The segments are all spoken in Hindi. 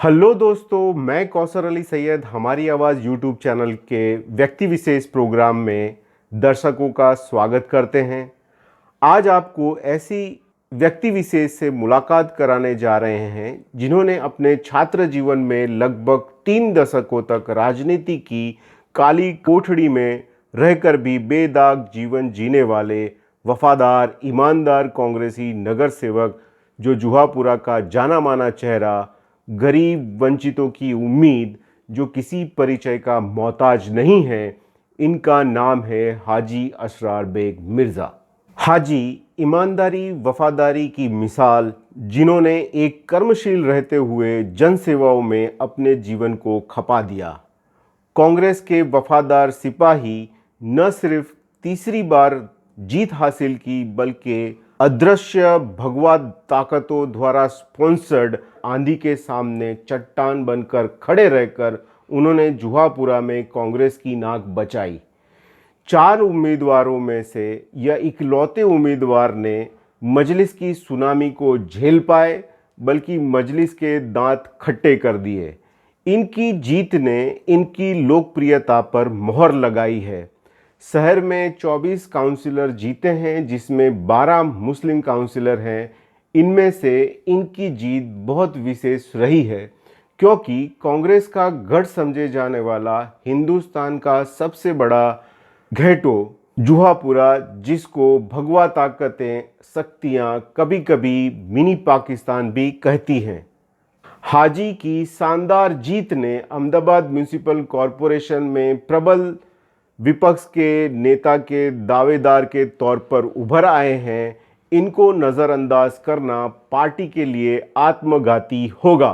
हेलो दोस्तों, मैं कौसर अली सैयद हमारी आवाज़ यूट्यूब चैनल के व्यक्ति विशेष प्रोग्राम में दर्शकों का स्वागत करते हैं। आज आपको ऐसी व्यक्ति विशेष से मुलाकात कराने जा रहे हैं जिन्होंने अपने छात्र जीवन में लगभग 3 दशकों तक राजनीति की काली कोठड़ी में रहकर भी बेदाग जीवन जीने वाले वफादार ईमानदार कांग्रेसी नगर सेवक, जो जुहापुरा का जाना माना चेहरा, गरीब वंचितों की उम्मीद, जो किसी परिचय का मोहताज नहीं है। इनका नाम है हाजी असरार बेग मिर्ज़ा। हाजी ईमानदारी वफादारी की मिसाल, जिन्होंने एक कर्मशील रहते हुए जनसेवाओं में अपने जीवन को खपा दिया। कांग्रेस के वफादार सिपाही न सिर्फ तीसरी बार जीत हासिल की, बल्कि अदृश्य भगवा ताकतों द्वारा स्पॉन्सर्ड आंधी के सामने चट्टान बनकर खड़े रहकर उन्होंने जुहापुरा में कांग्रेस की नाक बचाई। 4 उम्मीदवारों में से यह इकलौते उम्मीदवार ने मजलिस की सुनामी को झेल पाए, बल्कि मजलिस के दांत खट्टे कर दिए। इनकी जीत ने इनकी लोकप्रियता पर मोहर लगाई है। शहर में 24 काउंसिलर जीते हैं, जिसमें 12 मुस्लिम काउंसिलर हैं। इनमें से इनकी जीत बहुत विशेष रही है, क्योंकि कांग्रेस का गढ़ समझे जाने वाला हिंदुस्तान का सबसे बड़ा घेटो जुहापुरा, जिसको भगवा ताकतें शक्तियां कभी कभी मिनी पाकिस्तान भी कहती हैं, हाजी की शानदार जीत ने अहमदाबाद म्यूनिसिपल कॉरपोरेशन में प्रबल विपक्ष के नेता के दावेदार के तौर पर उभर आए हैं। इनको नज़रअंदाज करना पार्टी के लिए आत्मघाती होगा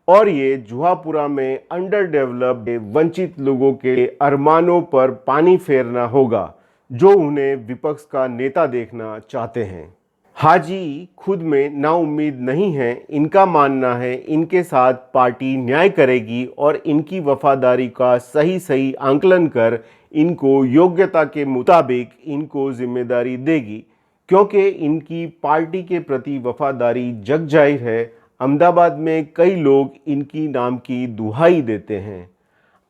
और ये जुहापुरा में अंडर डेवलप्ड वंचित लोगों के अरमानों पर पानी फेरना होगा, जो उन्हें विपक्ष का नेता देखना चाहते हैं। हाजी खुद में नाउम्मीद नहीं हैं। इनका मानना है इनके साथ पार्टी न्याय करेगी और इनकी वफादारी का सही आंकलन कर इनको योग्यता के मुताबिक इनको जिम्मेदारी देगी, क्योंकि इनकी पार्टी के प्रति वफादारी जग जाहिर है। अहमदाबाद में कई लोग इनकी नाम की दुहाई देते हैं।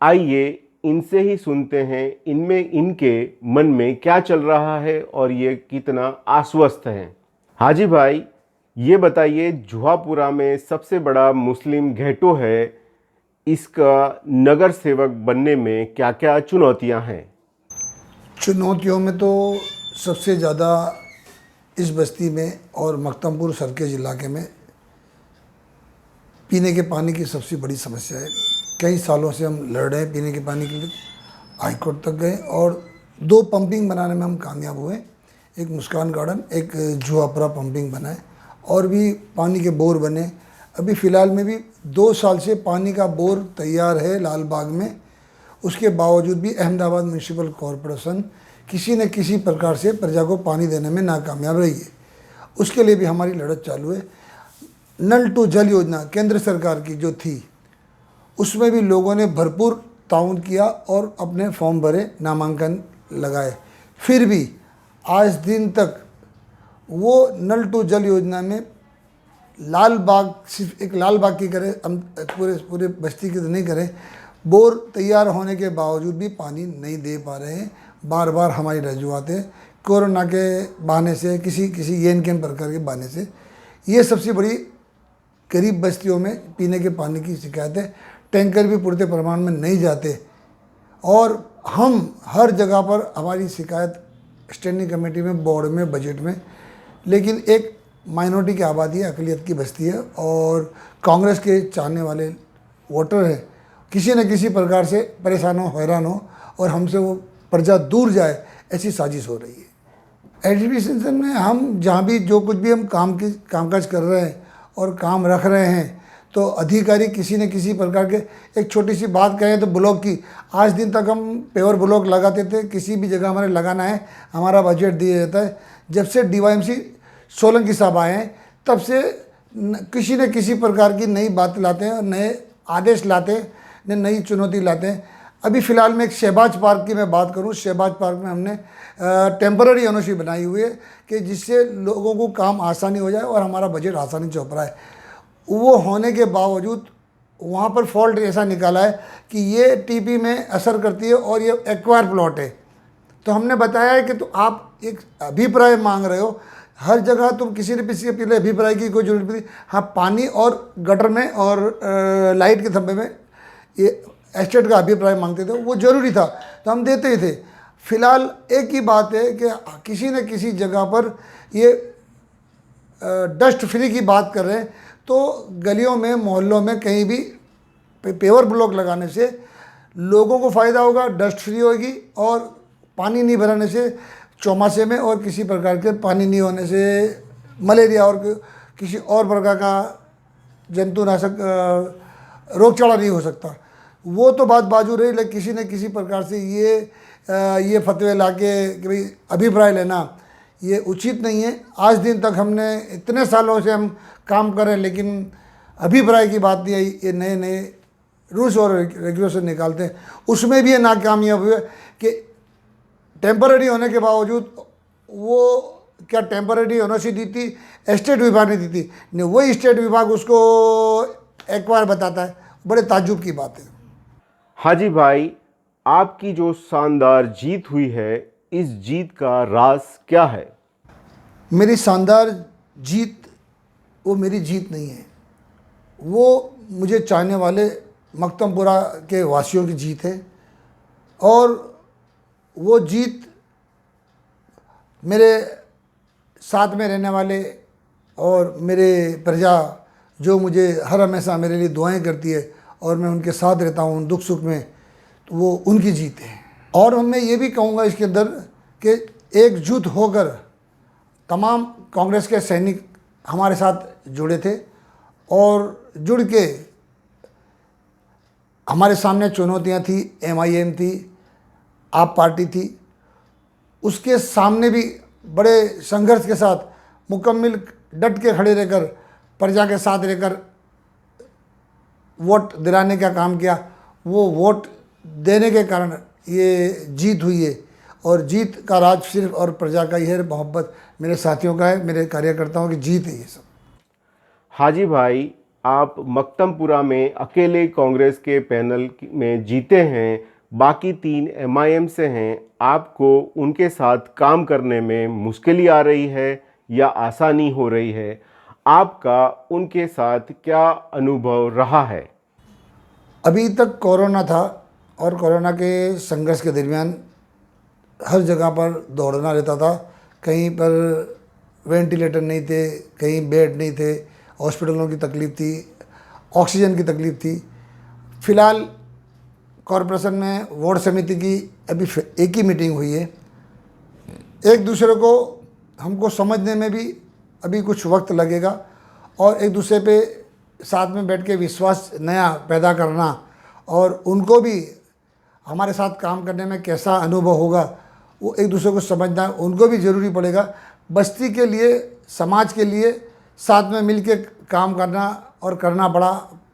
आइए इनसे ही सुनते हैं इनमें इनके मन में क्या चल रहा है और ये कितना आश्वस्त हैं। हाजी भाई, ये बताइए, जुहापुरा में सबसे बड़ा मुस्लिम घेटो है, इसका नगर सेवक बनने में क्या क्या चुनौतियां हैं? चुनौतियों में तो सबसे ज़्यादा इस बस्ती में और मख्तमपुर सरकेज इलाके में पीने के पानी की सबसे बड़ी समस्या है। कई सालों से हम लड़ रहे हैं पीने के पानी के लिए, हाई कोर्ट तक गए और 2 पंपिंग बनाने में हम कामयाब हुए। एक मुस्कान गार्डन, एक जुहापुरा पंपिंग बनाए और भी पानी के बोर बने। अभी फ़िलहाल में भी 2 साल से पानी का बोर तैयार है लाल बाग में। उसके बावजूद भी अहमदाबाद म्यूनिसिपल कॉरपोरेशन किसी न किसी प्रकार से प्रजा को पानी देने में नाकामयाब रही है। उसके लिए भी हमारी लड़त चालू है। नल टू जल योजना केंद्र सरकार की जो थी, उसमें भी लोगों ने भरपूर ताउन किया और अपने फॉर्म भरे, नामांकन लगाए। फिर भी आज दिन तक वो नल टू जल योजना में लाल बाग, सिर्फ एक लाल बाग की करें, हम पूरे बस्ती की तो नहीं करें, बोर तैयार होने के बावजूद भी पानी नहीं दे पा रहे हैं। बार बार हमारी रजूआतें कोरोना के बहाने से, किसी येन के प्रकार के बहाने से, ये सबसे बड़ी गरीब बस्तियों में पीने के पानी की शिकायत है। टैंकर भी पूरे प्रमाण में नहीं जाते और हम हर जगह पर हमारी शिकायत स्टैंडिंग कमेटी में, बोर्ड में, बजट में, लेकिन एक माइनॉरिटी की आबादी है, अकलियत की बस्ती है और कांग्रेस के चाहने वाले वोटर हैं, किसी न किसी प्रकार से परेशान हो, हैरान हो और हमसे वो प्रजा दूर जाए, ऐसी साजिश हो रही है। एडमिनिस्ट्रेशन में हम जहाँ भी जो कुछ भी हम कामकाज कर रहे हैं और काम रख रहे हैं, तो अधिकारी किसी न किसी प्रकार के, एक छोटी सी बात कहें तो ब्लॉक की, आज दिन तक हम पेवर ब्लॉक लगाते थे, किसी भी जगह हमारे लगाना है हमारा बजट दिया जाता है। जब से DYMC सोलंकी साहब आए हैं, तब से किसी न किसी प्रकार की नई बात लाते हैं और नए आदेश लाते हैं, नई चुनौती लाते हैं। अभी फ़िलहाल में एक शहबाज पार्क की मैं बात करूं, शहबाज पार्क में हमने टेम्पररी एनओसी बनाई हुई है कि जिससे लोगों को काम आसानी हो जाए और हमारा बजट आसानी से चौपड़ा है। वो होने के बावजूद वहाँ पर फॉल्ट ऐसा निकाला है कि ये टीपी में असर करती है और ये एक्वायर प्लॉट है। तो हमने बताया है कि तो आप एक अभिप्राय मांग रहे हो, हर जगह तुम किसी न किसी के पहले अभिप्राय की कोई जरूरत नहीं। हाँ, पानी और गटर में और लाइट के खंभे में ये एस्टेट का अभिप्राय मांगते थे, वो ज़रूरी था तो हम देते ही थे। फिलहाल एक ही बात है कि किसी न किसी जगह पर ये डस्ट फ्री की बात कर रहे हैं, तो गलियों में मोहल्लों में कहीं भी पेवर ब्लॉक लगाने से लोगों को फ़ायदा होगा, डस्ट फ्री होगी और पानी नहीं भराने से चौमासे में और किसी प्रकार के पानी नहीं होने से मलेरिया और किसी और प्रकार का जंतुनाशक रोगचाड़ा नहीं हो सकता। वो तो बात बाजू रही, लेकिन किसी न किसी प्रकार से ये फतवे लाके कि भाई अभिप्राय लेना ये उचित नहीं है। आज दिन तक हमने इतने सालों से हम काम कर रहे हैं, लेकिन अभिप्राय की बात नहीं आई। ये नए नए रूल्स और रेगुलेशन निकालते हैं, उसमें भी ये नाकामयाब हुए कि टेम्पररी होने के बावजूद वो क्या टेम्पररी होने से दी थी, स्टेट विभाग ने दी थी, नहीं वही स्टेट विभाग उसको एक्वायर बताता है। बड़े ताज्जुब की बात है। हाजी भाई, आपकी जो शानदार जीत हुई है, इस जीत का राज क्या है? मेरी शानदार जीत वो मेरी जीत नहीं है, वो मुझे चाहने वाले मकतमपुरा के वासियों की जीत है। और वो जीत मेरे साथ में रहने वाले और मेरे प्रजा जो मुझे हर हमेशा मेरे लिए दुआएं करती है और मैं उनके साथ रहता हूँ उन दुख सुख में, तो वो उनकी जीत है। और मैं ये भी कहूँगा इसके अंदर कि एकजुट होकर तमाम कांग्रेस के सैनिक हमारे साथ जुड़े थे और जुड़ के हमारे सामने चुनौतियाँ थी, MIM थी, आप पार्टी थी, उसके सामने भी बड़े संघर्ष के साथ मुकम्मल डट के खड़े रहकर प्रजा के साथ रहकर वोट दिलाने का काम किया। वो वोट देने के कारण ये जीत हुई है और जीत का राज सिर्फ और प्रजा का ही है, मोहब्बत मेरे साथियों का है, मेरे कार्यकर्ताओं की जीत है ये सब। हाजी भाई, आप मकतमपुरा में अकेले कांग्रेस के पैनल में जीते हैं, बाकी 3 MIM से हैं। आपको उनके साथ काम करने में मुश्किल आ रही है या आसानी हो रही है? आपका उनके साथ क्या अनुभव रहा है? अभी तक कोरोना था और कोरोना के संघर्ष के दरमियान हर जगह पर दौड़ना रहता था। कहीं पर वेंटिलेटर नहीं थे, कहीं बेड नहीं थे, हॉस्पिटलों की तकलीफ़ थी, ऑक्सीजन की तकलीफ़ थी। फ़िलहाल कॉरपोरेशन में वार्ड समिति की अभी एक ही मीटिंग हुई है। एक दूसरे को हमको समझने में भी अभी कुछ वक्त लगेगा और एक दूसरे पे साथ में बैठ के विश्वास नया पैदा करना और उनको भी हमारे साथ काम करने में कैसा अनुभव होगा वो एक दूसरे को समझना उनको भी ज़रूरी पड़ेगा। बस्ती के लिए, समाज के लिए साथ में मिल के काम करना और करना पड़ा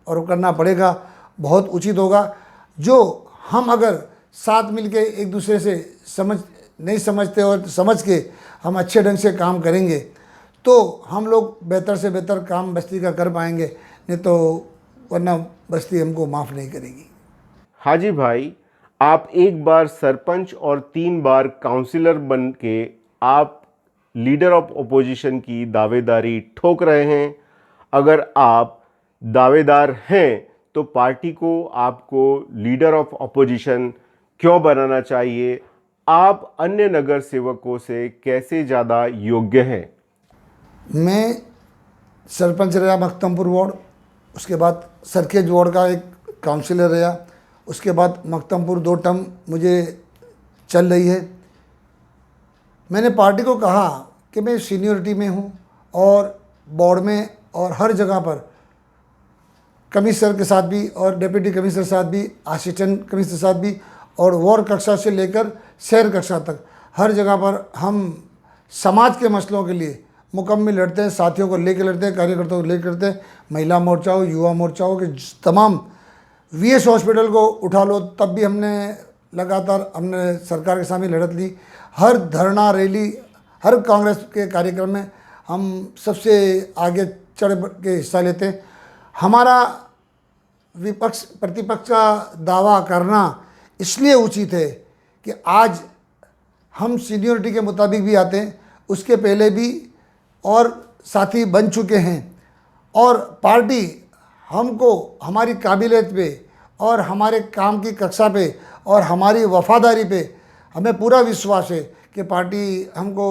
और करना पड़ेगा, बहुत उचित होगा। जो हम अगर साथ मिल के एक दूसरे से नहीं समझते और समझ के हम अच्छे ढंग से काम करेंगे तो हम लोग बेहतर से बेहतर काम बस्ती का कर पाएंगे, नहीं तो वरना बस्ती हमको माफ़ नहीं करेगी। हाजी भाई, आप एक बार सरपंच और 3 बार काउंसिलर बन के आप लीडर ऑफ अपोजिशन की दावेदारी ठोक रहे हैं। अगर आप दावेदार हैं तो पार्टी को आपको लीडर ऑफ अपोजिशन क्यों बनाना चाहिए? आप अन्य नगर सेवकों से कैसे ज़्यादा योग्य हैं? मैं सरपंच रहा मकतमपुर वार्ड, उसके बाद सरखेज वार्ड का एक काउंसिलर रहा, उसके बाद मकतमपुर 2 टर्म मुझे चल रही है। मैंने पार्टी को कहा कि मैं सीनियरिटी में हूँ और बोर्ड में और हर जगह पर कमिश्नर के साथ भी और डिप्टी कमिश्नर के साथ भी, असिस्टेंट कमिश्नर के साथ भी और वार्ड कक्षा से लेकर शहर कक्षा तक हर जगह पर हम समाज के मसलों के लिए मुकम्मल लड़ते हैं, साथियों को लेकर लड़ते हैं, कार्यकर्ताओं को लेकर लड़ते हैं। महिला मोर्चा हो, युवा मोर्चा हो, कि तमाम VS हॉस्पिटल को उठा लो, तब भी हमने लगातार सरकार के सामने लड़त ली। हर धरना रैली, हर कांग्रेस के कार्यक्रम में हम सबसे आगे चढ़ के हिस्सा लेते हैं। हमारा विपक्ष प्रतिपक्ष का दावा करना इसलिए उचित है कि आज हम सीनियरिटी के मुताबिक भी आते हैं, उसके पहले भी और साथी बन चुके हैं और पार्टी हमको हमारी काबिलियत पे और हमारे काम की कक्षा पे और हमारी वफादारी पे हमें पूरा विश्वास है कि पार्टी हमको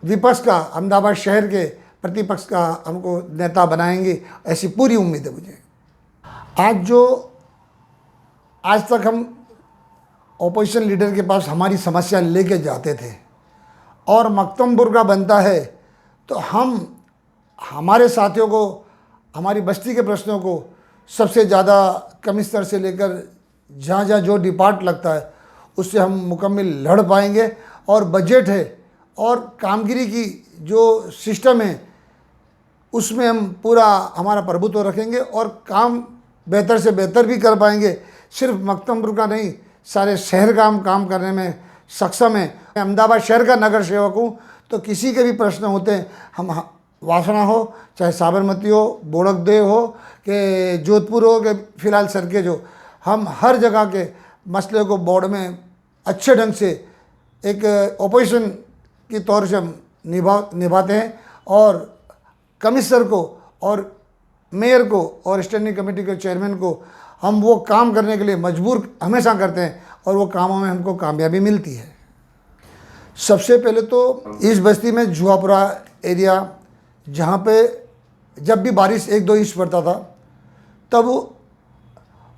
विपक्ष का, अहमदाबाद शहर के प्रतिपक्ष का हमको नेता बनाएंगे, ऐसी पूरी उम्मीद है मुझे। आज तक हम ओपोजिशन लीडर के पास हमारी समस्या लेके जाते थे और मकतमपुर का बनता है तो हम हमारे साथियों को हमारी बस्ती के प्रश्नों को सबसे ज़्यादा कमिश्नर से लेकर जहाँ जहाँ जो डिपार्ट लगता है उससे हम मुकम्मल लड़ पाएंगे और बजट है और कामगिरी की जो सिस्टम है उसमें हम पूरा हमारा प्रभुत्व रखेंगे और काम बेहतर से बेहतर भी कर पाएंगे। सिर्फ मकतमपुर का नहीं, सारे शहर का हम काम करने में सक्षम है। मैं अहमदाबाद शहर का नगर सेवक हूँ, तो किसी के भी प्रश्न होते हैं, हम वासना हो, चाहे साबरमती हो, बोड़कदेव हो, कि जोधपुर हो, कि फ़िलहाल सरकेज हो, हम हर जगह के मसले को बोर्ड में अच्छे ढंग से एक ओपोजिशन की तौर से हम निभाते हैं और कमिश्नर को और मेयर को और स्टैंडिंग कमेटी के चेयरमैन को हम वो काम करने के लिए मजबूर हमेशा करते हैं और वो कामों में हमको कामयाबी मिलती है। सबसे पहले तो इस बस्ती में जुआपुरा एरिया, जहाँ पे जब भी बारिश 1-2 इंच पड़ता था तब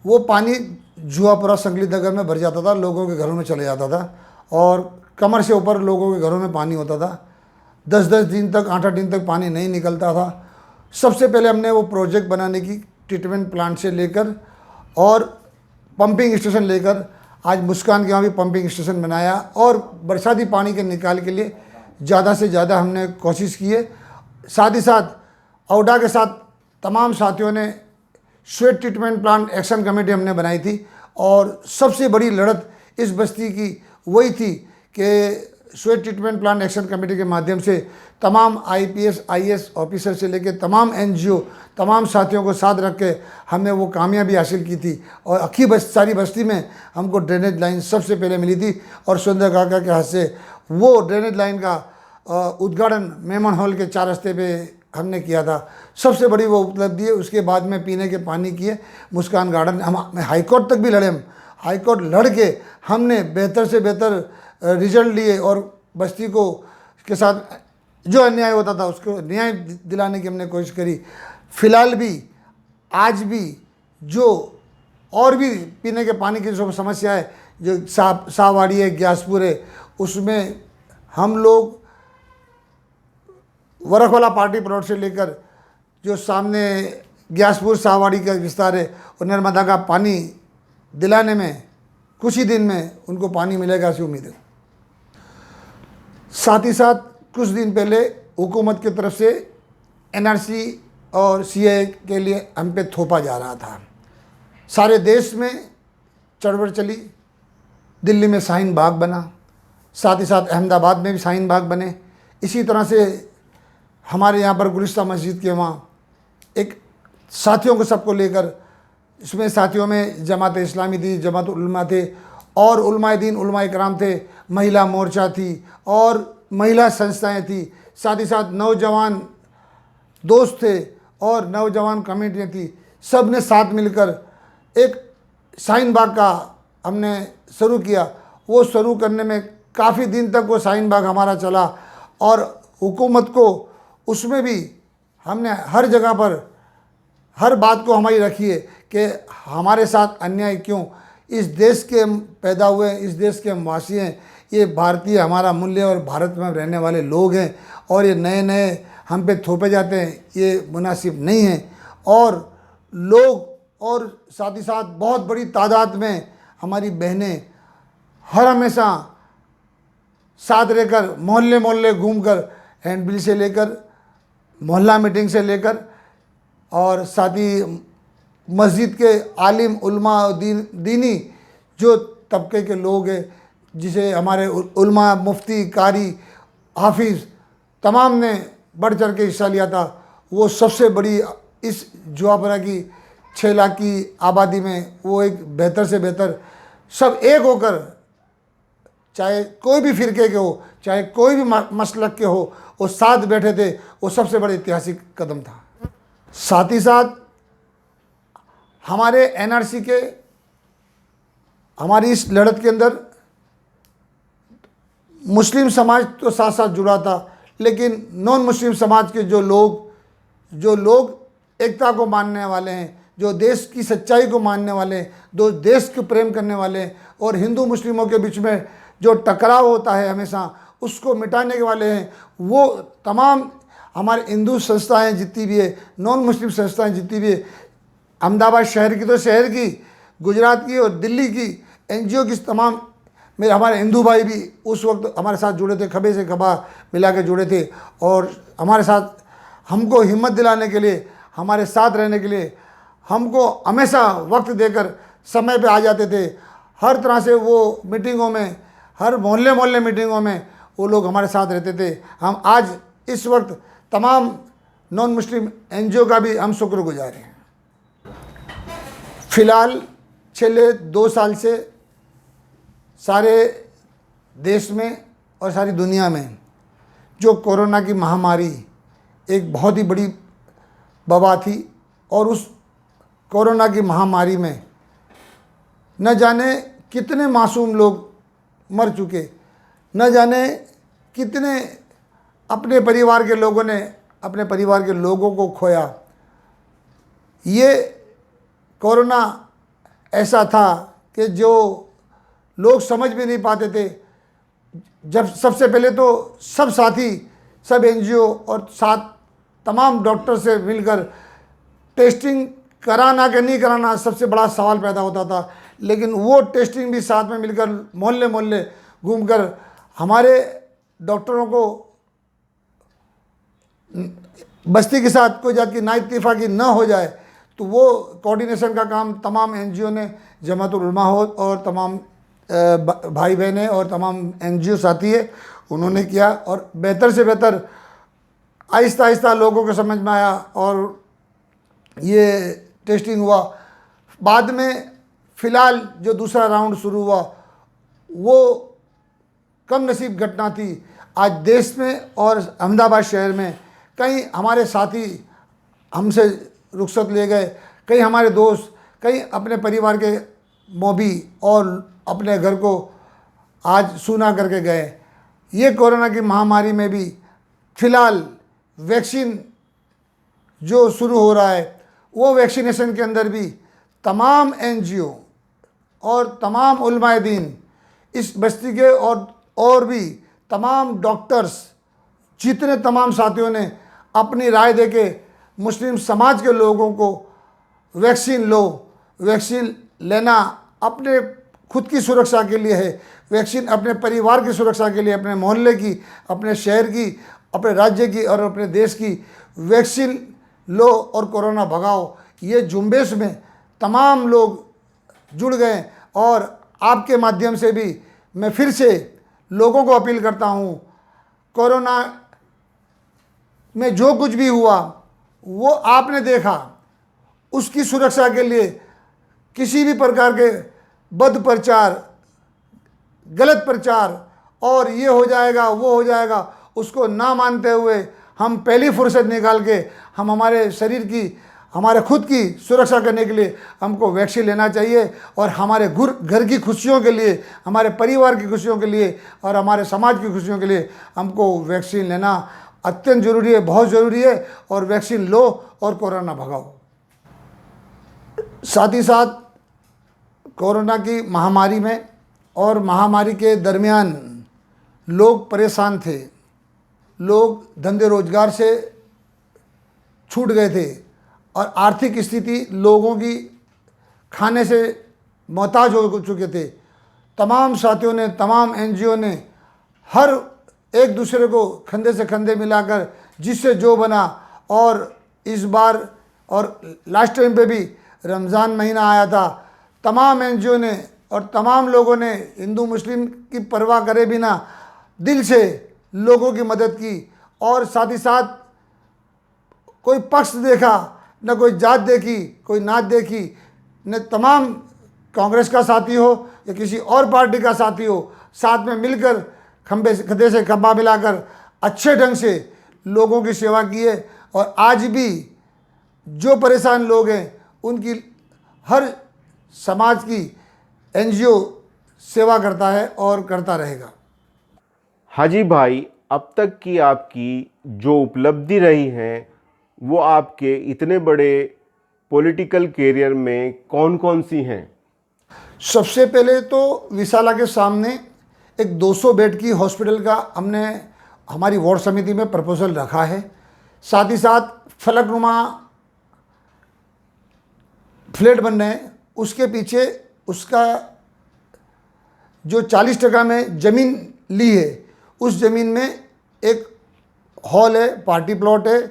वो पानी जुआपुरा संगली नगर में भर जाता था, लोगों के घरों में चले जाता था और कमर से ऊपर लोगों के घरों में पानी होता था। 10-10 दिन तक, 8-8 दिन तक पानी नहीं निकलता था। सबसे पहले हमने वो प्रोजेक्ट बनाने की, ट्रीटमेंट प्लांट से लेकर और पंपिंग स्टेशन लेकर, आज मुस्कान के वहाँ भी पंपिंग स्टेशन बनाया और बरसाती पानी के निकाल के लिए ज़्यादा से ज़्यादा हमने कोशिश की है। साथ ही साथ औडा के साथ तमाम साथियों ने sweat treatment plant action committee हमने बनाई थी और सबसे बड़ी लड़त इस बस्ती की वही थी कि sweat treatment plant action committee के माध्यम से तमाम IPS IAS ऑफिसर से लेकर तमाम NGO, तमाम साथियों को साथ रख के हमने वो कामयाबी हासिल की थी और सारी बस्ती में हमको ड्रेनेज लाइन सबसे पहले मिली थी और सुंदर काका के हाथ से वो ड्रेनेज लाइन का उद्घाटन मेमन हॉल के 4 रस्ते पे हमने किया था। सबसे बड़ी वो उपलब्धि है। उसके बाद में पीने के पानी की है मुस्कान गार्डन, हम हाईकोर्ट तक भी लड़े। हम हाईकोर्ट लड़ के हमने बेहतर से बेहतर रिजल्ट लिए और बस्ती को के साथ जो अन्याय होता था उसको न्याय दिलाने की हमने कोशिश करी। फ़िलहाल भी, आज भी जो और भी पीने के पानी की जो समस्या है, जो साहवाड़ी है, ग्यासपुर है, उसमें हम लोग वरखवाला पार्टी प्लॉट से लेकर जो सामने ग्यासपुर साहवाड़ी का विस्तार है और नर्मदा का पानी दिलाने में कुछ ही दिन में उनको पानी मिलेगा, ऐसी उम्मीद है। साथ ही साथ कुछ दिन पहले हुकूमत की तरफ से NRC और CAA के लिए हम पे थोपा जा रहा था। सारे देश में चढ़बढ़ चली, दिल्ली में शाहीन बाग बना, साथ ही साथ अहमदाबाद में भी शाहीन बाग बने। इसी तरह से हमारे यहाँ पर गुलिस्तान मस्जिद के वहाँ एक साथियों को सबको लेकर, इसमें साथियों में जमात इस्लामी थी, जमात उलमा थे और उलमाए दीन, उलमाए कराम थे, महिला मोर्चा थी और महिला संस्थाएं थी, साथ ही साथ नौजवान दोस्त थे और नौजवान कमेटियाँ थी। सब ने साथ मिलकर एक शाहीन बाग का हमने शुरू किया। वो शुरू करने में काफ़ी दिन तक वो शाहीन बाग हमारा चला और हुकूमत को उसमें भी हमने हर जगह पर हर बात को हमारी रखी है कि हमारे साथ अन्याय क्यों, इस देश के हम पैदा हुए हैं, इस देश के हम वासी हैं, ये भारतीय हमारा मूल्य और भारत में रहने वाले लोग हैं और ये नए नए हम पे थोपे जाते हैं, ये मुनासिब नहीं है। और लोग और साथ ही साथ बहुत बड़ी तादाद में हमारी बहनें हर हमेशा साथ रहकर मोहल्ले मोहल्ले घूमकर हैंडबिल से लेकर मोहल्ला मीटिंग से लेकर और साथ ही मस्जिद के आलिम उलमा दीनी जो तबके के लोग हैं, जिसे हमारे उलमा, मुफ्ती, कारी, हाफिज़ तमाम ने बढ़ चढ़ के हिस्सा लिया था। वो सबसे बड़ी इस जुआपुरा की 6 लाख की आबादी में वो एक बेहतर से बेहतर सब एक होकर, चाहे कोई भी फ़िरके के हो, चाहे कोई भी मसलक के हो, वो साथ बैठे थे। वो सबसे बड़ा ऐतिहासिक कदम था। साथ ही साथ हमारे एनआरसी के, हमारी इस लड़त के अंदर मुस्लिम समाज तो साथ साथ जुड़ा था, लेकिन नॉन मुस्लिम समाज के जो लोग एकता को मानने वाले हैं, जो देश की सच्चाई को मानने वाले हैं, जो देश को प्रेम करने वाले हैं, और हिंदू मुस्लिमों के बीच में जो टकराव होता है हमेशा, उसको मिटाने के वाले हैं, वो तमाम हमारे हिंदू संस्थाएं जितनी भी है, नॉन मुस्लिम संस्थाएं जितनी भी है, अहमदाबाद शहर की तो शहर की, गुजरात की और दिल्ली की एनजीओ की तमाम, हमारे हिंदू भाई भी उस वक्त हमारे साथ जुड़े थे, खभे से खभा मिला के जुड़े थे, और हमारे साथ हमको हिम्मत दिलाने के लिए, हमारे साथ रहने के लिए, हमको हमेशा वक्त देकर समय पे आ जाते थे। हर तरह से वो मीटिंगों में, हर मोहल्ले मीटिंगों में वो लोग हमारे साथ रहते थे। हम आज इस वक्त तमाम नॉन मुस्लिम एनजीओ का भी हम शुक्रगुजार हैं। फ़िलहाल पिछले 2 साल से सारे देश में और सारी दुनिया में जो कोरोना की महामारी एक बहुत ही बड़ी वबा थी, और उस कोरोना की महामारी में न जाने कितने मासूम लोग मर चुके, न जाने कितने अपने परिवार के लोगों ने अपने परिवार के लोगों को खोया। ये कोरोना ऐसा था कि जो लोग समझ भी नहीं पाते थे। जब सबसे पहले तो सब साथी, सब एनजीओ और साथ तमाम डॉक्टर से मिलकर टेस्टिंग कराना कि नहीं कराना सबसे बड़ा सवाल पैदा होता था, लेकिन वो टेस्टिंग भी साथ में मिलकर मोहल्ले घूमकर हमारे डॉक्टरों को बस्ती के साथ कोई जात की नाइत्तेफाकी न हो जाए, तो वो कोऑर्डिनेशन का काम तमाम एनजीओ ने, जमातुल उलमा हो और तमाम भाई बहनें और तमाम एनजीओ साथी है, उन्होंने किया। और बेहतर से बेहतर आहिस्ता आहिस्ता लोगों को समझ में आया और ये टेस्टिंग हुआ। बाद में फ़िलहाल जो दूसरा राउंड शुरू हुआ वो कम नसीब घटना थी। आज देश में और अहमदाबाद शहर में कई हमारे साथी हमसे रुखसत ले गए, कई हमारे दोस्त, कई अपने परिवार के मोबी और अपने घर को आज सूना करके गए। ये कोरोना की महामारी में भी फ़िलहाल वैक्सीन जो शुरू हो रहा है, वो वैक्सीनेशन के अंदर भी तमाम एनजीओ और तमाम उलमाए दीन, इस बस्ती के और भी तमाम डॉक्टर्स, जितने तमाम साथियों ने अपनी राय देके मुस्लिम समाज के लोगों को वैक्सीन लो, वैक्सीन लेना अपने खुद की सुरक्षा के लिए है, वैक्सीन अपने परिवार की सुरक्षा के लिए, अपने मोहल्ले की, अपने शहर की, अपने राज्य की और अपने देश की वैक्सीन लो और कोरोना भगाओ। ये झुंबेश में तमाम लोग जुड़ गए और आपके माध्यम से भी मैं फिर से लोगों को अपील करता हूँ, कोरोना में जो कुछ भी हुआ वो आपने देखा, उसकी सुरक्षा के लिए किसी भी प्रकार के बद प्रचार, गलत प्रचार और ये हो जाएगा वो हो जाएगा, उसको ना मानते हुए हम पहली फुर्सत निकाल के हम हमारे शरीर की, हमारे खुद की सुरक्षा करने के लिए हमको वैक्सीन लेना चाहिए। और हमारे घर की खुशियों के लिए, हमारे परिवार की खुशियों के लिए और हमारे समाज की खुशियों के लिए हमको वैक्सीन लेना अत्यंत ज़रूरी है, बहुत ज़रूरी है। और वैक्सीन लो और कोरोना भगाओ। साथ ही साथ कोरोना की महामारी में और महामारी के दरमियान लोग परेशान थे, लोग धंधे रोजगार से छूट गए थे और आर्थिक स्थिति लोगों की खाने से मोहताज हो चुके थे। तमाम साथियों ने, तमाम एनजीओ ने हर एक दूसरे को कंधे से कंधे मिलाकर जिससे जो बना, और इस बार और लास्ट टाइम पे भी रमज़ान महीना आया था, तमाम एनजीओ ने और तमाम लोगों ने हिंदू मुस्लिम की परवाह करे बिना दिल से लोगों की मदद की। और साथ ही साथ कोई पक्ष देखा न कोई जात देखी, कोई नात देखी, न तमाम कांग्रेस का साथी हो या किसी और पार्टी का साथी हो, साथ में मिलकर खंभे से खंभा मिलाकर अच्छे ढंग से लोगों की सेवा की है। और आज भी जो परेशान लोग हैं उनकी हर समाज की एनजीओ सेवा करता है और करता रहेगा। हाजी भाई, अब तक की आपकी जो उपलब्धि रही है वो आपके इतने बड़े पॉलिटिकल कैरियर में कौन कौन सी हैं? सबसे पहले तो विशाला के सामने एक 200 बेड की हॉस्पिटल का हमने हमारी वार्ड समिति में प्रपोजल रखा है। साथ ही साथ फलकनुमा फ्लैट बन रहे हैं, उसके पीछे उसका जो 40% में ज़मीन ली है, उस ज़मीन में एक हॉल है, पार्टी प्लॉट है,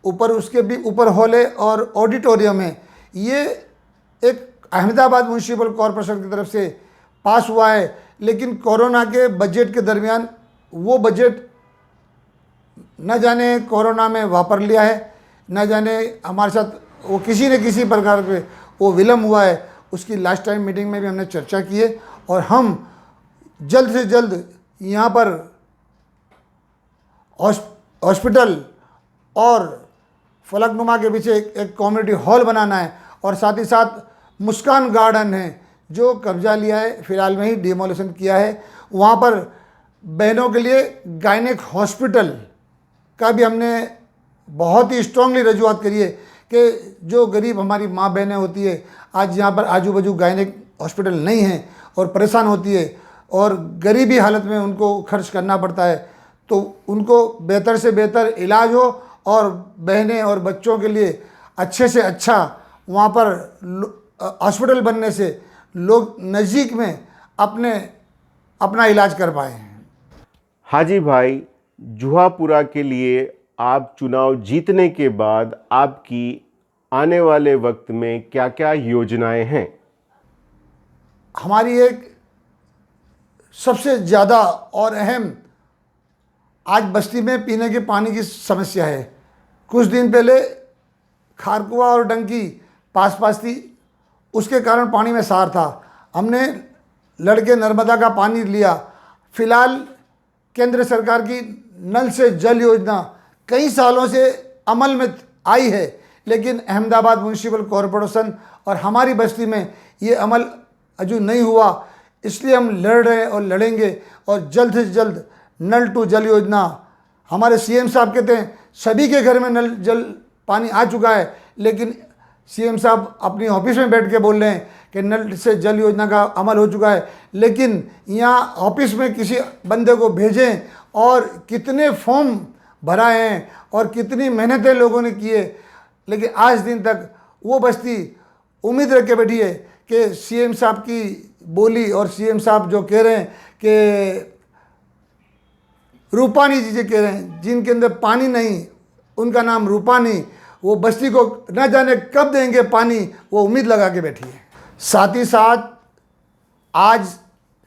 ऊपर उसके भी ऊपर हॉल है और ऑडिटोरियम है। ये एक अहमदाबाद म्यूनसिपल कॉरपोरेशन की तरफ से पास हुआ है, लेकिन कोरोना के बजट के दरमियान वो बजट न जाने कोरोना में वापर लिया है, न जाने हमारे साथ वो किसी न किसी प्रकार के वो विलम्ब हुआ है। उसकी लास्ट टाइम मीटिंग में भी हमने चर्चा की है और हम जल्द से जल्द यहाँ पर हॉस्पिटल और फलकनुमा के पीछे एक कम्युनिटी हॉल बनाना है। और साथ ही साथ मुस्कान गार्डन है जो कब्जा लिया है, फिलहाल में ही डिमोलिशन किया है, वहाँ पर बहनों के लिए गायनेक हॉस्पिटल का भी हमने बहुत ही स्ट्रांगली रजूआत करी है कि जो गरीब हमारी माँ बहनें होती है, आज यहाँ पर आजू बाजू गायनेक हॉस्पिटल नहीं है और परेशान होती है और गरीबी हालत में उनको खर्च करना पड़ता है, तो उनको बेहतर से बेहतर इलाज हो और बहनें और बच्चों के लिए अच्छे से अच्छा वहाँ पर हॉस्पिटल बनने से लोग नज़दीक में अपना इलाज कर पाए हैं। हाजी भाई, जुहापुरा के लिए आप चुनाव जीतने के बाद आपकी आने वाले वक्त में क्या क्या योजनाएं हैं? हमारी एक सबसे ज़्यादा और अहम आज बस्ती में पीने के पानी की समस्या है। कुछ दिन पहले खारकुआ और डंकी पास पास थी, उसके कारण पानी में सार था। हमने लड़के नर्मदा का पानी लिया। फिलहाल केंद्र सरकार की नल से जल योजना कई सालों से अमल में आई है, लेकिन अहमदाबाद म्यूनसिपल कॉरपोरेशन और हमारी बस्ती में ये अमल अजू नहीं हुआ। इसलिए हम लड़ रहे हैं और लड़ेंगे और जल्द से जल्द नल टू जल योजना, हमारे सीएम साहब कहते हैं सभी के घर में नल जल पानी आ चुका है, लेकिन सीएम साहब अपनी ऑफिस में बैठ के बोल रहे हैं कि नल से जल योजना का अमल हो चुका है, लेकिन यहाँ ऑफिस में किसी बंदे को भेजें और कितने फॉर्म भराए हैं और कितनी मेहनतें लोगों ने की है, लेकिन आज दिन तक वो बस्ती उम्मीद रख के बैठी है कि सीएम साहब की बोली और सीएम साहब जो कह रहे हैं कि रूपानी जी कह रहे हैं, जिनके अंदर पानी नहीं उनका नाम रूपानी, वो बस्ती को न जाने कब देंगे पानी, वो उम्मीद लगा के बैठी है। साथ ही साथ आज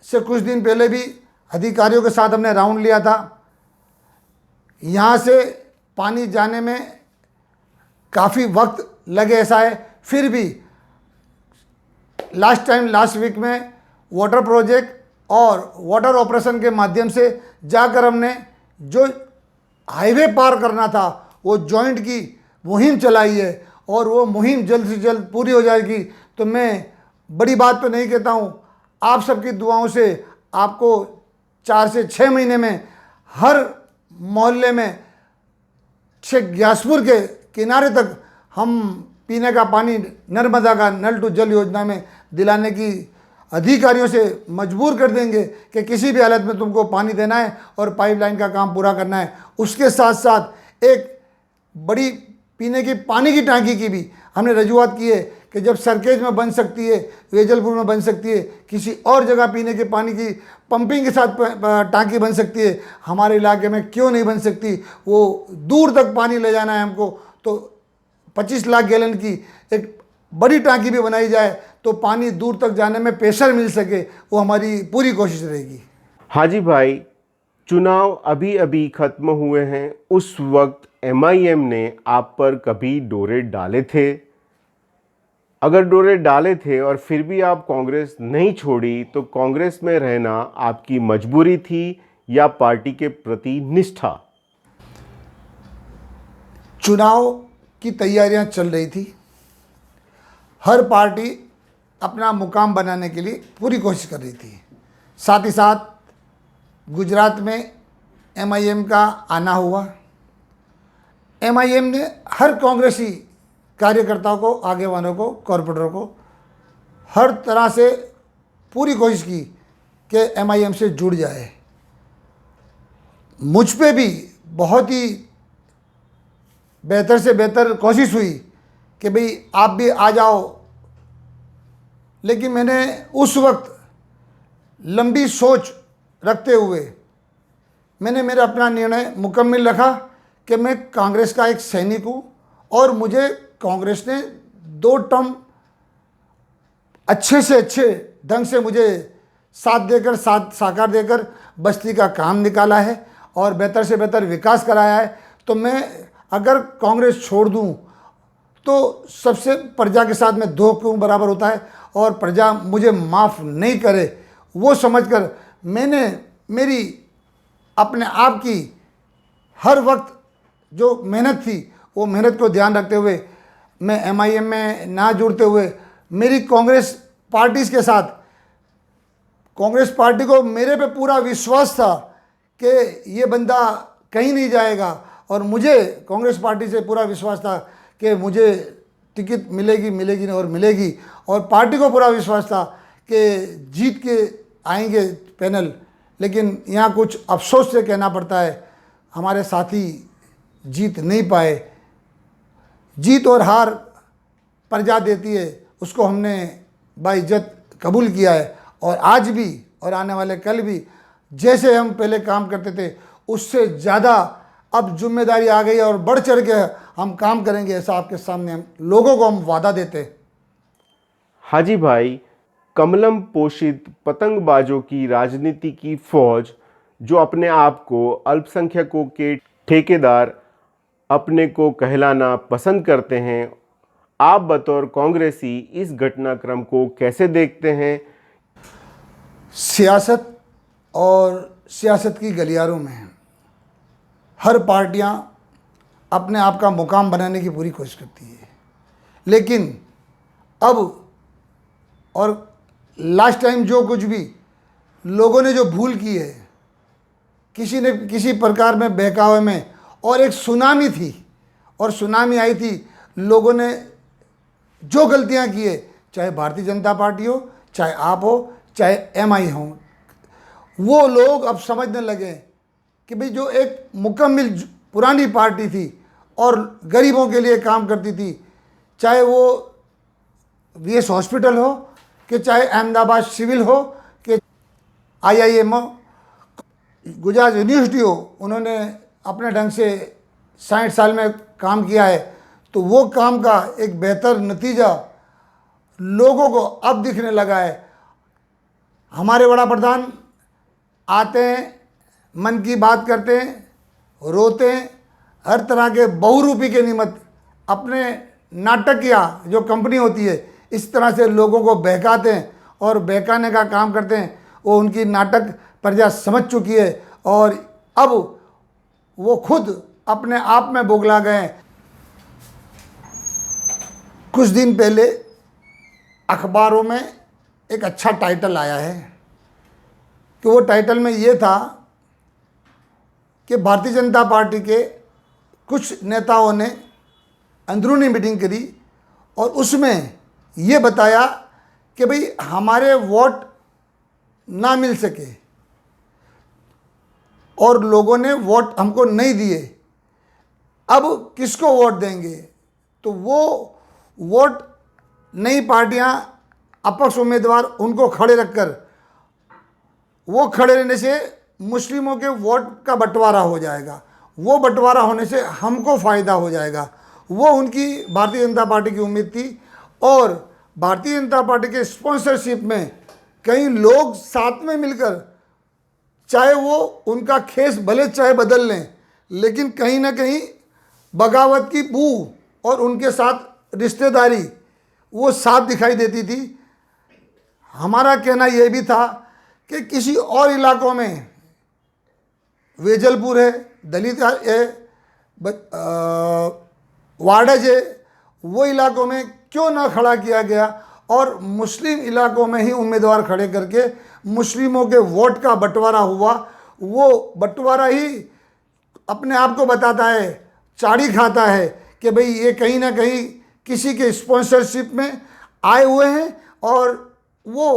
से कुछ दिन पहले भी अधिकारियों के साथ हमने राउंड लिया था। यहाँ से पानी जाने में काफ़ी वक्त लगे ऐसा है, फिर भी लास्ट वीक में वाटर प्रोजेक्ट और वाटर ऑपरेशन के माध्यम से जाकर हमने जो हाईवे पार करना था वो जॉइंट की मुहिम चलाई है और वो मुहिम जल्द से जल्द पूरी हो जाएगी। तो मैं बड़ी बात तो नहीं कहता हूँ, आप सबकी दुआओं से आपको 4 से 6 महीने में हर मोहल्ले में शेख ग्यासपुर के किनारे तक हम पीने का पानी नर्मदा का नल टू जल योजना में दिलाने की अधिकारियों से मजबूर कर देंगे कि किसी भी हालत में तुमको पानी देना है और पाइपलाइन का काम पूरा करना है। उसके साथ साथ एक बड़ी पीने की पानी की टांकी की भी हमने रजूआत की है कि जब सरखेज में बन सकती है, वेजलपुर में बन सकती है, किसी और जगह पीने के पानी की पंपिंग के साथ टांकी बन सकती है, हमारे इलाके में क्यों नहीं बन सकती? वो दूर तक पानी ले जाना है हमको, तो 25 लाख गैलन की एक बड़ी टांकी भी बनाई जाए तो पानी दूर तक जाने में प्रेशर मिल सके, वो हमारी पूरी कोशिश रहेगी। हाजी भाई, चुनाव अभी अभी खत्म हुए हैं, उस वक्त एमआईएम ने आप पर कभी डोरे डाले थे? अगर डोरे डाले थे और फिर भी आप कांग्रेस नहीं छोड़ी, तो कांग्रेस में रहना आपकी मजबूरी थी या पार्टी के प्रति निष्ठा? चुनाव की तैयारियां चल रही थी। हर पार्टी अपना मुकाम बनाने के लिए पूरी कोशिश कर रही थी। साथ ही साथ गुजरात में एमआईएम का आना हुआ। एमआईएम ने हर कांग्रेसी कार्यकर्ताओं को, आगेवानों को, कॉरपोरेटरों को हर तरह से पूरी कोशिश की कि एमआईएम से जुड़ जाए। मुझ पे भी बहुत ही बेहतर से बेहतर कोशिश हुई कि भाई आप भी आ जाओ, लेकिन मैंने उस वक्त लंबी सोच रखते हुए मैंने मेरा अपना निर्णय मुकम्मल रखा कि मैं कांग्रेस का एक सैनिक हूँ और मुझे कांग्रेस ने 2 टर्म अच्छे से अच्छे ढंग से मुझे साथ देकर, साथ साकार देकर बस्ती का काम निकाला है और बेहतर से बेहतर विकास कराया है। तो मैं अगर कांग्रेस छोड़ दूं तो सबसे प्रजा के साथ में धो क्यों बराबर होता है, और प्रजा मुझे माफ़ नहीं करे, वो समझकर मैंने मेरी अपने आप की हर वक्त जो मेहनत थी, वो मेहनत को ध्यान रखते हुए मैं एमआईएम में ना जुड़ते हुए मेरी कांग्रेस पार्टी के साथ, कांग्रेस पार्टी को मेरे पे पूरा विश्वास था कि ये बंदा कहीं नहीं जाएगा, और मुझे कांग्रेस पार्टी से पूरा विश्वास था कि मुझे टिकट मिलेगी मिलेगी और मिलेगी, और पार्टी को पूरा विश्वास था कि जीत के आएंगे पैनल। लेकिन यहाँ कुछ अफसोस से कहना पड़ता है, हमारे साथी जीत नहीं पाए। जीत और हार प्रजा देती है, उसको हमने बाइज्जत कबूल किया है, और आज भी और आने वाले कल भी जैसे हम पहले काम करते थे उससे ज़्यादा अब जिम्मेदारी आ गई है और बढ़ चढ़ के हम काम करेंगे, ऐसा आपके सामने हम लोगों को हम वादा देते हैं। हाजी भाई, कमलम पोषित पतंगबाजों की राजनीति की फौज जो अपने आप को अल्पसंख्यकों के ठेकेदार अपने को कहलाना पसंद करते हैं, आप बतौर कांग्रेसी इस घटनाक्रम को कैसे देखते हैं? सियासत और सियासत की गलियारों में हर पार्टियां अपने आप का मुकाम बनाने की पूरी कोशिश करती है, लेकिन अब और लास्ट टाइम जो कुछ भी लोगों ने जो भूल की है, किसी ने किसी प्रकार में बहकावे में, और एक सुनामी थी और सुनामी आई थी, लोगों ने जो गलतियां की है, चाहे भारतीय जनता पार्टी हो, चाहे आप हो, चाहे एमआई हो, वो लोग अब समझने लगे कि भाई जो एक मुकम्मल पुरानी पार्टी थी और गरीबों के लिए काम करती थी, चाहे वो वीएस हॉस्पिटल हो, कि चाहे अहमदाबाद सिविल हो, कि आईआईएम हो, गुजरात यूनिवर्सिटी हो, उन्होंने अपने ढंग से 60 साल में काम किया है। तो वो काम का एक बेहतर नतीजा लोगों को अब दिखने लगा है। हमारे बड़ा प्रधान आते हैं, मन की बात करते हैं, रोते हैं, हर तरह के बहुरूपी के निमित्त अपने नाटक या जो कंपनी होती है इस तरह से लोगों को बहकाते हैं और बहकाने का काम करते हैं। वो उनकी नाटक प्रजा समझ चुकी है और अब वो खुद अपने आप में बोगला गए हैं। कुछ दिन पहले अखबारों में एक अच्छा टाइटल आया है कि वो टाइटल में ये था कि भारतीय जनता पार्टी के कुछ नेताओं ने अंदरूनी मीटिंग करी और उसमें ये बताया कि भाई हमारे वोट ना मिल सके और लोगों ने वोट हमको नहीं दिए, अब किसको वोट देंगे? तो वो वोट नई पार्टियां, अपक्ष उम्मीदवार उनको खड़े रखकर, वो खड़े रहने से मुस्लिमों के वोट का बंटवारा हो जाएगा, वो बंटवारा होने से हमको फ़ायदा हो जाएगा। वो उनकी भारतीय जनता पार्टी की उम्मीद थी और भारतीय जनता पार्टी के स्पॉन्सरशिप में कई लोग साथ में मिलकर चाहे वो उनका खेस भले चाहे बदल लें, लेकिन कहीं ना कहीं बगावत की बू और उनके साथ रिश्तेदारी वो साफ दिखाई देती थी। हमारा कहना यह भी था कि किसी और इलाकों में, वेजलपुर है, दलित है, वाडज है, वो इलाकों में क्यों ना खड़ा किया गया और मुस्लिम इलाकों में ही उम्मीदवार खड़े करके मुस्लिमों के वोट का बंटवारा हुआ। वो बंटवारा ही अपने आप को बताता है, चाड़ी खाता है कि भाई ये कहीं ना कहीं किसी के स्पॉन्सरशिप में आए हुए हैं और वो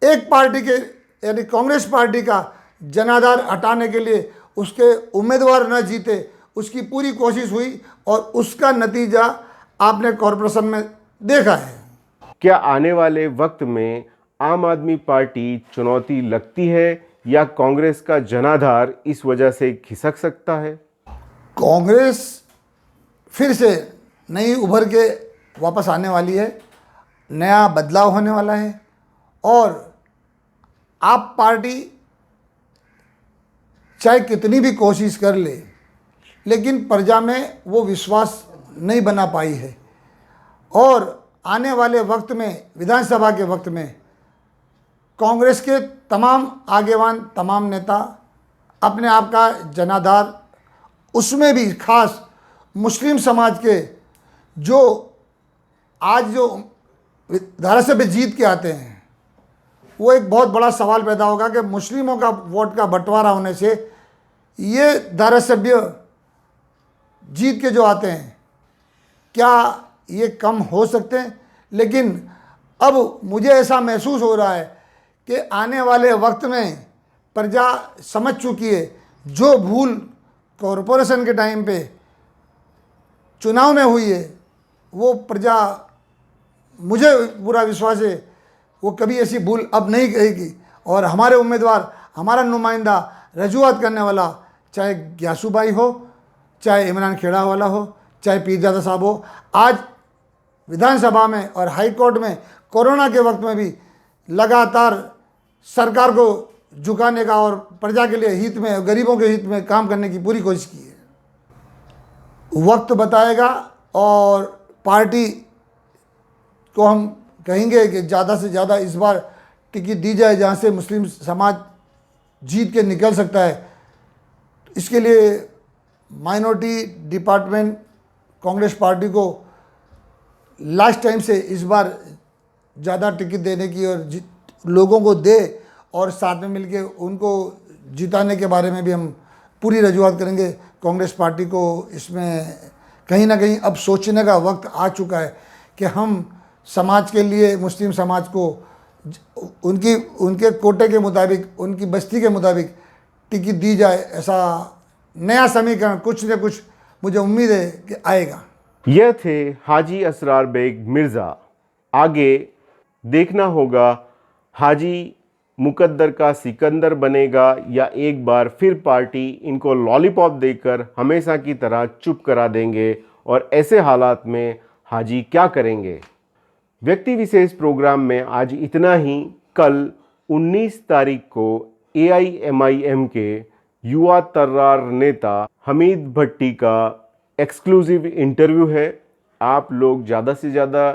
एक पार्टी के यानी कांग्रेस पार्टी का जनाधार हटाने के लिए उसके उम्मीदवार न जीते, उसकी पूरी कोशिश हुई और उसका नतीजा आपने कॉरपोरेशन में देखा है। क्या आने वाले वक्त में आम आदमी पार्टी चुनौती लगती है या कांग्रेस का जनाधार इस वजह से खिसक सकता है? कांग्रेस फिर से नई उभर के वापस आने वाली है, नया बदलाव होने वाला है और आप पार्टी चाहे कितनी भी कोशिश कर ले, लेकिन प्रजा में वो विश्वास नहीं बना पाई है और आने वाले वक्त में, विधानसभा के वक्त में, कांग्रेस के तमाम आगेवान, तमाम नेता अपने आप का जनाधार, उसमें भी खास मुस्लिम समाज के जो आज जो धारासभ्य जीत के आते हैं, वो एक बहुत बड़ा सवाल पैदा होगा कि मुस्लिमों का वोट का बंटवारा होने से ये धारासभ्य जीत के जो आते हैं, क्या ये कम हो सकते हैं? लेकिन अब मुझे ऐसा महसूस हो रहा है कि आने वाले वक्त में प्रजा समझ चुकी है, जो भूल कॉरपोरेशन के टाइम पे चुनाव में हुई है, वो प्रजा, मुझे पूरा विश्वास है, वो कभी ऐसी भूल अब नहीं करेगी और हमारे उम्मीदवार, हमारा नुमाइंदा रजूआत करने वाला, चाहे ग्यासू भाई हो, चाहे इमरान खेड़ा वाला हो, चाहे पीरजादा साहब हो, आज विधानसभा में और हाई कोर्ट में कोरोना के वक्त में भी लगातार सरकार को झुकाने का और प्रजा के लिए हित में, गरीबों के हित में काम करने की पूरी कोशिश की है। वक्त बताएगा और पार्टी को हम कहेंगे कि ज़्यादा से ज़्यादा इस बार टिकट दी जाए जहाँ से मुस्लिम समाज जीत के निकल सकता है। इसके लिए माइनॉरिटी डिपार्टमेंट कांग्रेस पार्टी को लास्ट टाइम से इस बार ज़्यादा टिकट देने की और लोगों को दे और साथ में मिलके उनको जिताने के बारे में भी हम पूरी रजूआत करेंगे। कांग्रेस पार्टी को इसमें कहीं ना कहीं अब सोचने का वक्त आ चुका है कि हम समाज के लिए, मुस्लिम समाज को उनके कोटे के मुताबिक, उनकी बस्ती के मुताबिक टिकट दी जाए। ऐसा नया समीकरण कुछ न कुछ मुझे उम्मीद है कि आएगा। यह थे हाजी असरार बेग मिर्ज़ा। आगे देखना होगा हाजी मुकद्दर का सिकंदर बनेगा या एक बार फिर पार्टी इनको लॉलीपॉप देकर हमेशा की तरह चुप करा देंगे और ऐसे हालात में हाजी क्या करेंगे। व्यक्ति विशेष प्रोग्राम में आज इतना ही। कल 19 तारीख को AIMIM के युवा तर्रार नेता हमीद भट्टी का एक्सक्लूसिव इंटरव्यू है। आप लोग ज़्यादा से ज़्यादा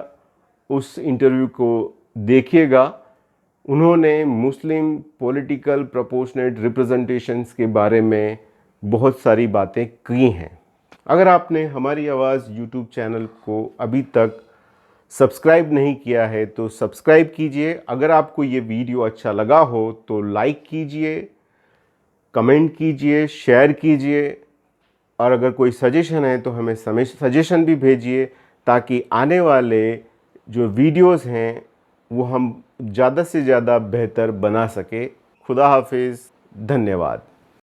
उस इंटरव्यू को देखिएगा। उन्होंने मुस्लिम पॉलिटिकल प्रोपोर्शनेट रिप्रेजेंटेशंस के बारे में बहुत सारी बातें की हैं। अगर आपने हमारी आवाज़ यूट्यूब चैनल को अभी तक सब्सक्राइब नहीं किया है तो सब्सक्राइब कीजिए। अगर आपको ये वीडियो अच्छा लगा हो तो लाइक कीजिए, कमेंट कीजिए, शेयर कीजिए और अगर कोई सजेशन है तो हमें सजेशन भी भेजिए ताकि आने वाले जो वीडियोस हैं वो हम ज़्यादा से ज़्यादा बेहतर बना सके। खुदा हाफिज़, धन्यवाद।